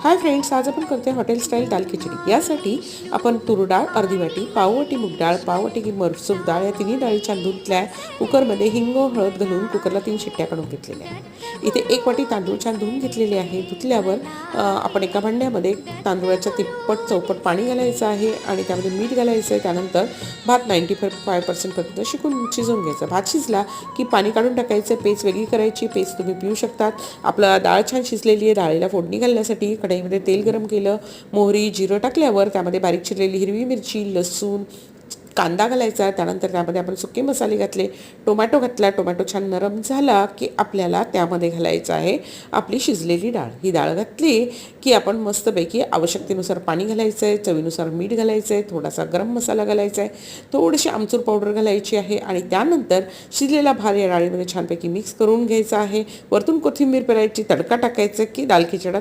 Hi friends, आज आपण करते हॉटेल स्टाईल दाल खिचडी। यासाठी आपण तूर डाळ अर्धी वाटी, पाववाटी मूग डाळ, पाववाटी मसूर डाळ या तिन्ही डाळी छान धुतल्या कुकरमध्ये हिंग हळद घालून कुकरला 3 शिट्ट्या काढून घेतलेल्या आहे। इथे 1 वाटी तांदूळ छान धुवून घेतलेले आहे। धुतल्यावर आपण एका भांड्यामध्ये तांदूळाच्या तिप्पट चौपट पाणी घालायचं आहे आणि त्यामध्ये मीठ घालायचं आहे। त्यानंतर भात 95% पर्यंत शिजवून घ्यायचा। भात शिजला की पाणी काढून टाकायचं, पेस्ट वेगळी करायची। पेस्ट तुम्ही पिऊ शकतात। आपला डाळ छान शिजलेली आहे। डाळीला फोडणी घालण्यासाठी कढईमध्ये तेल गरम केलं, मोहरी जिरं टाकल्यावर त्यामध्ये बारीक चिरलेली हिरवी मिरची, लसूण, कांदा घालायचा। त्यानंतर त्यामध्ये आपण सुके मसाले घातले, टोमॅटो घातला। टोमॅटो छान नरम झाला की आपल्याला त्यामध्ये घालायचं आहे आपली शिजलेली डाळ। ही डाळ घातली की आपण मस्तपैकी आवश्यकतेनुसार पाणी घालायचं आहे, चवीनुसार मीठ घालायचं आहे, थोडासा गरम मसाला घालायचा आहे, थोडीशी आमचूर पावडर घालायची आहे आणि त्यानंतर शिजलेला भात या डाळीमध्ये छानपैकी मिक्स करून घ्यायचा आहे। वरतून कोथिंबीर पेरायची, तडका टाकायचा की दाल खिचडा